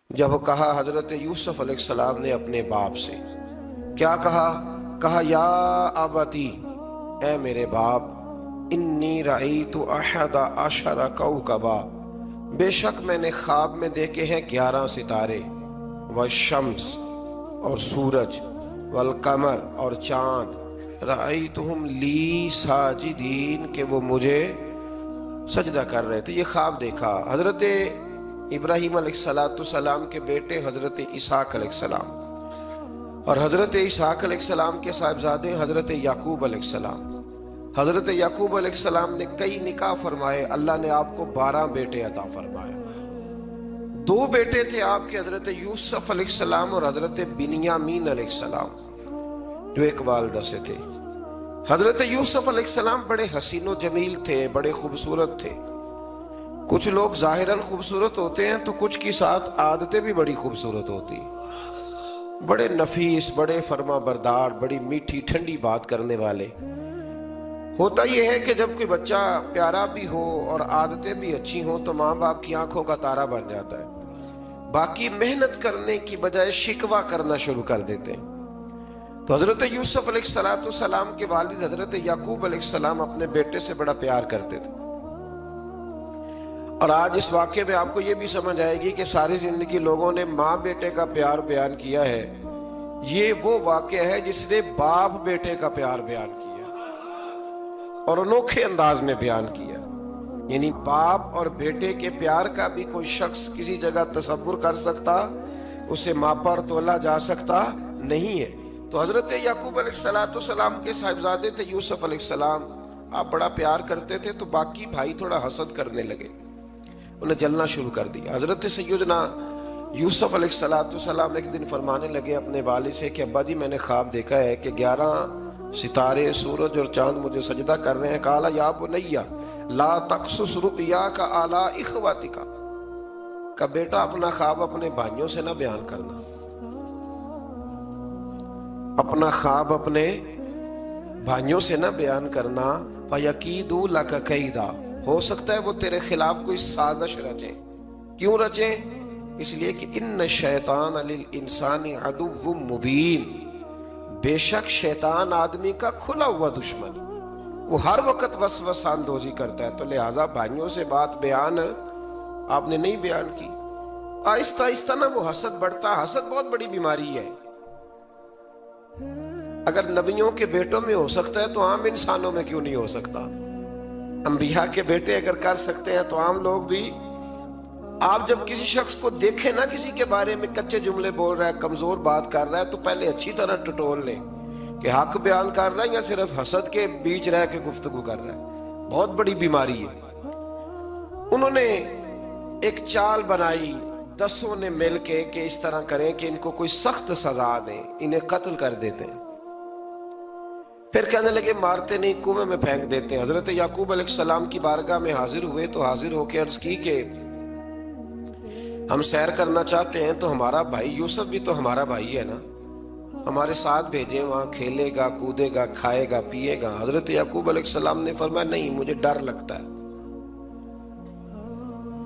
جب کہا حضرت یوسف علیہ السلام نے اپنے باپ سے، کیا کہا یا ابتی، اے میرے باپ، انی رأیت احد عشر کوکبا، بے شک میں نے خواب میں دیکھے ہیں 11 ستارے، والشمس اور سورج، والقمر اور چاند، رأیتہم لی ساجدین، کہ وہ مجھے سجدہ کر رہے تھے۔ یہ خواب دیکھا حضرت ابراہیم علیہ السلام کے بیٹے حضرت اسحاق علیہ السلام، اور حضرت اسحاق علیہ السلام کے صاحبزادے حضرت یعقوب علیہ السلام۔ حضرت یعقوب علیہ السلام نے کئی نکاح فرمائے، اللہ نے آپ کو 12 بیٹے عطا فرمائے۔ 2 بیٹے تھے آپ کے، حضرت یوسف علیہ السلام اور حضرت بنیامین علیہ السلام، جو ایک والدہ سے تھے۔ حضرت یوسف علیہ السلام بڑے حسین و جمیل تھے، بڑے خوبصورت تھے۔ کچھ لوگ ظاہراً خوبصورت ہوتے ہیں تو کچھ کی ساتھ عادتیں بھی بڑی خوبصورت ہوتی ہیں، بڑے نفیس، بڑے فرما بردار، بڑی میٹھی ٹھنڈی بات کرنے والے۔ ہوتا یہ ہے کہ جب کوئی بچہ پیارا بھی ہو اور عادتیں بھی اچھی ہوں تو ماں باپ کی آنکھوں کا تارا بن جاتا ہے، باقی محنت کرنے کی بجائے شکوہ کرنا شروع کر دیتے ہیں۔ تو حضرت یوسف علیہ السلام کے والد حضرت یعقوب علیہ السلام اپنے بیٹے سے بڑا پیار کرتے تھے۔ اور آج اس واقعے میں آپ کو یہ بھی سمجھ آئے گی کہ ساری زندگی لوگوں نے ماں بیٹے کا پیار بیان کیا ہے، یہ وہ واقعہ ہے جس نے باپ بیٹے کا پیار بیان کیا اور انوکھے انداز میں بیان کیا۔ یعنی باپ اور بیٹے کے پیار کا بھی کوئی شخص کسی جگہ تصور کر سکتا، اسے ماپا اور تولا جا سکتا نہیں ہے۔ تو حضرت یعقوب علیہ السلام کے صاحبزادے تھے یوسف علیہ السلام، آپ بڑا پیار کرتے تھے، تو باقی بھائی تھوڑا حسد کرنے لگے، انہیں جلنا شروع کر دیا۔ حضرت سیدنا یوسف علیہ السلام ایک دن فرمانے لگے اپنے والد سے کہ ابا جی میں نے خواب دیکھا ہے کہ 11 ستارے، سورج اور چاند مجھے سجدہ کر رہے ہیں۔ قال یا بنی لا تقصص رؤیاک علی اخوتک، کہ بیٹا اپنا خواب اپنے بھائیوں سے نہ بیان کرنا، اپنا خواب اپنے بھائیوں سے نہ بیان کرنا، فَيَكِيدُوا لَكَ كَيْدًا، ہو سکتا ہے وہ تیرے خلاف کوئی سازش رچیں۔ کیوں رچیں؟ اس لیے کہ ان الشیطان للانسان عدو مبین، بے شک شیطان آدمی کا کھلا ہوا دشمن، وہ ہر وقت وسوسہ اندوزی کرتا ہے۔ تو لہٰذا بھائیوں سے بات بیان آپ نے نہیں بیان کی۔ آہستہ آہستہ نا وہ حسد بڑھتا، حسد بہت بڑی بیماری ہے۔ اگر نبیوں کے بیٹوں میں ہو سکتا ہے تو عام انسانوں میں کیوں نہیں ہو سکتا؟ انبیاء کے بیٹے اگر کر سکتے ہیں تو عام لوگ بھی۔ آپ جب کسی شخص کو دیکھیں نا کسی کے بارے میں کچے جملے بول رہا ہے، کمزور بات کر رہا ہے، تو پہلے اچھی طرح ٹٹول لیں کہ حق بیان کر رہا ہے یا صرف حسد کے بیچ رہ کے گفتگو کر رہا ہے۔ بہت بڑی بیماری ہے۔ انہوں نے ایک چال بنائی 10 نے مل کے کہ اس طرح کریں کہ ان کو کوئی سخت سزا دیں، انہیں قتل کر دیتے ہیں۔ پھر کہنے لگے مارتے نہیں، کنویں میں پھینک دیتے ہیں۔ حضرت یعقوب علیہ السلام کی بارگاہ میں حاضر ہوئے تو حاضر ہو کے عرض کی کہ ہم سیر کرنا چاہتے ہیں تو ہمارا بھائی یوسف بھی تو ہمارا بھائی ہے نا، ہمارے ساتھ بھیجیں، وہاں کھیلے گا، کودے گا، کھائے گا، پیے گا۔ حضرت یعقوب علیہ السلام نے فرمایا نہیں، مجھے ڈر لگتا ہے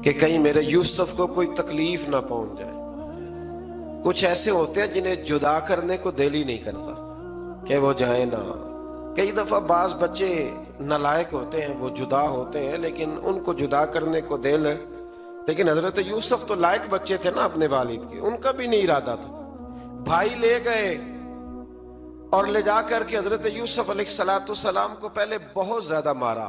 کہ کہیں میرے یوسف کو کوئی تکلیف نہ پہنچ جائے۔ کچھ ایسے ہوتے ہیں جنہیں جدا کرنے کو دل ہی نہیں کرتا کہ وہ جائیں نہ۔ کئی دفعہ بعض بچے نالائق ہوتے ہیں، وہ جدا ہوتے ہیں لیکن ان کو جدا کرنے کو دل ہے۔ لیکن حضرت یوسف تو لائق بچے تھے نا اپنے والد کے، ان کا بھی نہیں ارادہ تھا۔ بھائی لے گئے اور لے جا کر کے حضرت یوسف علیہ السلام کو پہلے بہت زیادہ مارا،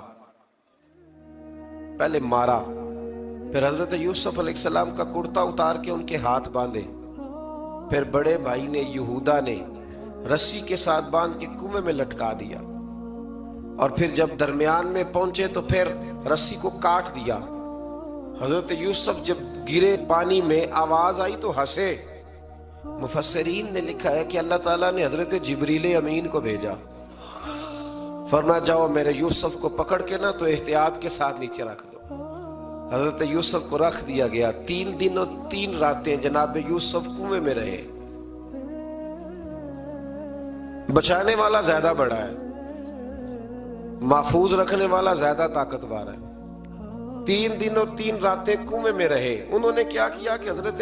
پھر حضرت یوسف علیہ السلام کا کرتا اتار کے ان کے ہاتھ باندھے، پھر بڑے بھائی نے یہودا نے رسی کے ساتھ باندھ کے کنویں میں لٹکا دیا، اور پھر جب درمیان میں پہنچے تو پھر رسی کو کاٹ دیا۔ حضرت یوسف جب گرے پانی میں آواز آئی تو ہنسے۔ مفسرین نے لکھا ہے کہ اللہ تعالیٰ نے حضرت جبریل امین کو بھیجا، فرمایا جاؤ میرے یوسف کو پکڑ کے نا تو احتیاط کے ساتھ نیچے رکھ دو۔ حضرت یوسف کو رکھ دیا گیا۔ 3 دن اور 3 راتیں جناب یوسف کنویں میں رہے۔ بچانے والا زیادہ بڑا ہے، محفوظ رکھنے والا زیادہ طاقتور ہے۔ 3 دن اور 3 راتیں کنویں میں رہے۔ انہوں نے کیا کیا کہ حضرت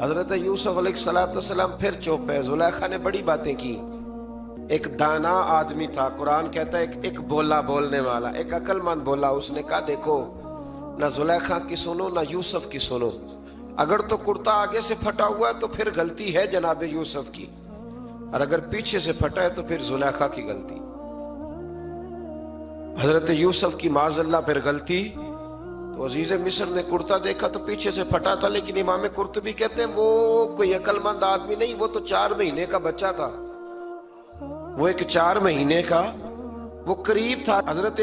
حضرت یوسف علیہ السلام پھر چپ ہے. زلیخا نے بڑی باتیں کی. ایک دانا آدمی تھا, قرآن کہتا ہے ایک بولا بولنے والا, ایک عقل مند بولا. اس نے کہا دیکھو نہ زلیخا کی سنو نہ یوسف کی سنو. اگر تو کرتا آگے سے پھٹا ہوا ہے تو پھر غلطی ہے جناب یوسف کی, اور اگر پیچھے سے پھٹا ہے تو پھر زلیخا کی غلطی. حضرت یوسف کی معاذ اللہ پھر غلطی. تو عزیز مصر نے کرتا دیکھا تو پیچھے سے پھٹا تھا, لیکن امام قرطبی کہتے ہیں وہ کوئی عقل مند آدمی نہیں, وہ تو 4 مہینے کا بچہ تھا. وہ ایک 4 مہینے کا وہ قریب تھا. حضرت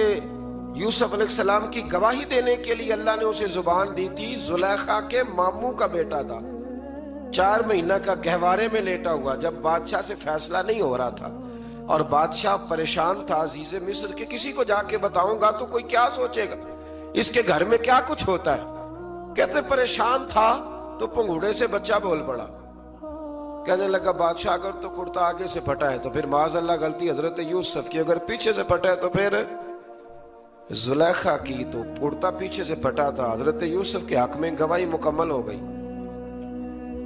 یوسف علیہ السلام کی گواہی دینے کے لیے اللہ نے اسے زبان دی تھی. زلیخا کے ماموں کا بیٹا تھا, 4 مہینہ کا گہوارے میں لیٹا ہوا, جب بادشاہ سے فیصلہ نہیں ہو رہا تھا اور بادشاہ پریشان تھا. عزیز مصر کے کسی کو جا کے بتاؤں گا تو کوئی کیا سوچے گا, اس کے گھر میں کیا کچھ ہوتا ہے. کہتے پریشان تھا تو پنگوڑے سے بچہ بول پڑا. کہنے لگا بادشاہ اگر تو کرتا آگے سے پھٹا ہے تو پھر معاذ اللہ غلطی حضرت یوسف کی, اگر پیچھے سے پھٹا ہے تو پھر زلیخا کی. تو کرتا پیچھے سے پھٹا تھا. حضرت یوسف کے حق میں گواہی مکمل ہو گئی.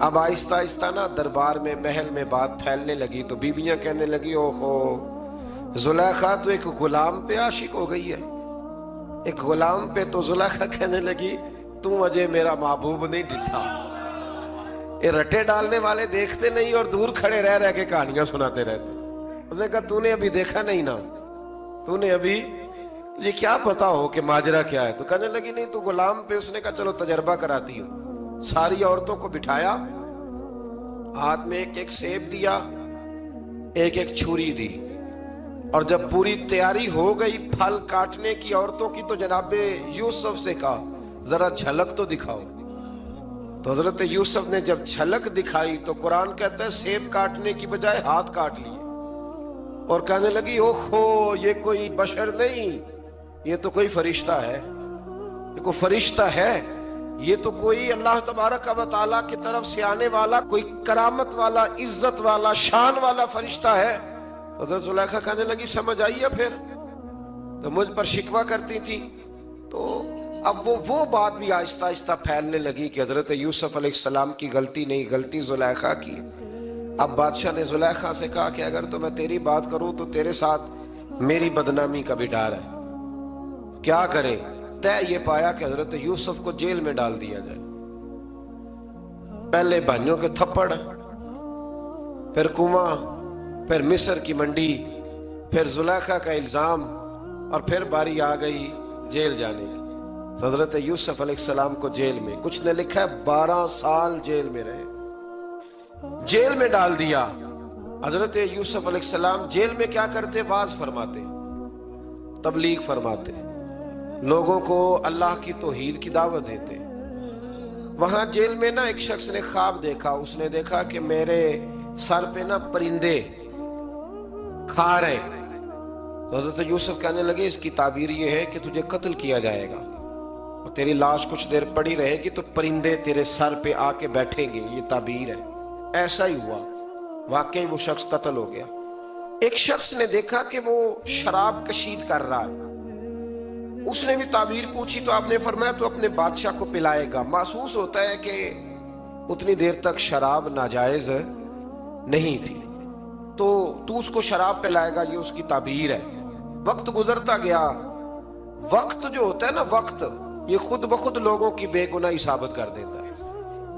اب آہستہ آہستہ نا دربار میں محل میں بات پھیلنے لگی. تو بیویاں کہنے لگی اوہو زلیخا تو ایک غلام پہ عاشق ہو گئی ہے, ایک غلام پہ. تو زلیخا کہنے لگی تم اجے میرا محبوب نہیں ڈٹھا. یہ رٹے ڈالنے والے دیکھتے نہیں اور دور کھڑے رہ کے کہانیاں سناتے رہتے. اس نے کہا تو نے ابھی دیکھا نہیں نا, تو نے ابھی یہ کیا پتا ہو کہ ماجرا کیا ہے. تو کہنے لگی نہیں تو غلام پہ. اس نے کہا چلو تجربہ کراتی ہوں. ساری عورتوں کو بٹھایا, ہاتھ میں ایک سیب دیا, ایک چھری دی, اور جب پوری تیاری ہو گئی پھل کاٹنے کی عورتوں کی تو جناب یوسف سے کہا ذرا جھلک تو دکھاؤ. تو حضرت یوسف نے جب جھلک دکھائی تو قرآن کہتا ہے سیب کاٹنے کی بجائے ہاتھ کاٹ لیے, اور کہنے لگی اوہو یہ کوئی بشر نہیں, یہ تو کوئی فرشتہ ہے, یہ کوئی فرشتہ ہے, یہ تو کوئی اللہ تبارک و تعالیٰ کی طرف سے آنے والا کوئی کرامت والا عزت والا شان والا فرشتہ ہے. حضرت زلیخا کہنے لگی سمجھ آئی ہے پھر, تو مجھ پر شکوہ کرتی تھی. تو اب وہ بات بھی آہستہ آہستہ پھیلنے لگی کہ حضرت یوسف علیہ السلام کی غلطی نہیں, غلطی زلیخا کی. اب بادشاہ نے زلیخا سے کہا کہ اگر تو میں تیری بات کروں تو تیرے ساتھ میری بدنامی کا بھی ڈر ہے, کیا کریں. طے یہ پایا کہ حضرت یوسف کو جیل میں ڈال دیا جائے. پہلے بھائیوں کے تھپڑ, پھر کنواں, پھر مصر کی منڈی, پھر زلیخا کا الزام, اور پھر باری آ گئی جیل جانے کی. حضرت یوسف علیہ السلام کو جیل میں, کچھ نے لکھا ہے 12 سال جیل میں رہے, جیل میں ڈال دیا. حضرت یوسف علیہ السلام جیل میں کیا کرتے, واعظ فرماتے, تبلیغ فرماتے, لوگوں کو اللہ کی توحید کی دعوت دیتے. وہاں جیل میں نا ایک شخص نے خواب دیکھا. اس نے دیکھا کہ میرے سر پہ نا پرندے کھا رہے. تو حضرت یوسف کہنے لگے اس کی تعبیر یہ ہے کہ تجھے قتل کیا جائے گا, اور تیری لاش کچھ دیر پڑی رہے گی تو پرندے تیرے سر پہ آ کے بیٹھیں گے, یہ تعبیر ہے. ایسا ہی ہوا, واقعی وہ شخص قتل ہو گیا. ایک شخص نے دیکھا کہ وہ شراب کشید کر رہا ہے. اس نے بھی تعبیر پوچھی تو آپ نے فرمایا تو اپنے بادشاہ کو پلائے گا. محسوس ہوتا ہے کہ اتنی دیر تک شراب ناجائز نہیں تھی, تو اس کو شراب پلائے گا, یہ اس کی تعبیر ہے. وقت گزرتا گیا. وقت جو ہوتا ہے نا, وقت یہ خود بخود لوگوں کی بے گناہی ثابت کر دیتا ہے.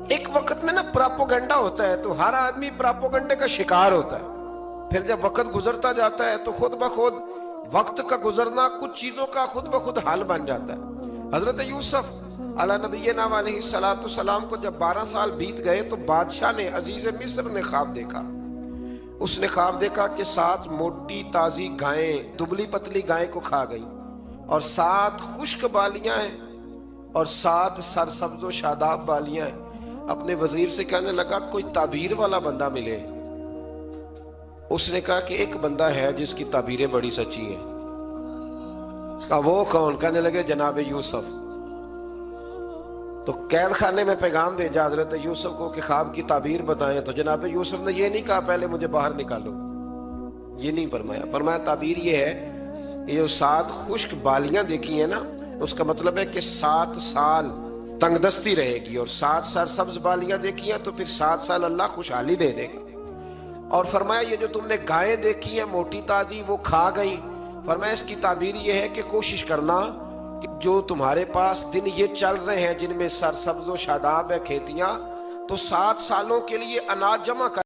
ایک وقت میں نا پراپوگنڈا ہوتا ہے تو ہر آدمی پراپوگنڈے کا شکار ہوتا ہے. پھر جب وقت گزرتا جاتا ہے تو خود بخود وقت کا گزرنا کچھ چیزوں کا خود بخود حال بن جاتا ہے. حضرت یوسف علیہ نبینا علیہ السلام کو جب 12 سال بیت گئے تو بادشاہ نے, عزیز مصر نے خواب دیکھا. اس نے خواب دیکھا کہ 7 موٹی تازی گائیں دبلی پتلی گائیں کو کھا گئی, اور 7 خشک بالیاں ہیں, اور 7 سرسبز و شاداب بالیاں ہیں. اپنے وزیر سے کہنے لگا کوئی تعبیر والا بندہ ملے. اس نے کہا کہ ایک بندہ ہے جس کی تعبیریں بڑی سچی ہیں. کہا وہ کون؟ کہنے لگے جناب یوسف. تو قید خانے میں پیغام بھیجا حضرت یوسف کو کہ خواب کی تعبیر بتائیں. تو جناب یوسف نے یہ نہیں کہا پہلے مجھے باہر نکالو, یہ نہیں فرمایا. فرمایا تعبیر یہ ہے, یہ جو 7 خشک بالیاں دیکھی ہیں نا, اس کا مطلب ہے کہ 7 سال تنگ دستی رہے گی، اور 7 سرسبز بالیاں دیکھی ہیں تو پھر 7 سال اللہ خوشحالی دے دے گا۔ اور فرمایا یہ جو تم نے گائیں دیکھی ہیں موٹی تازی وہ کھا گئی، فرمایا اس کی تعبیر یہ ہے کہ کوشش کرنا کہ جو تمہارے پاس دن یہ چل رہے ہیں جن میں سرسبز و شاداب ہے کھیتیاں، تو 7 سالوں کے لیے اناج جمع کر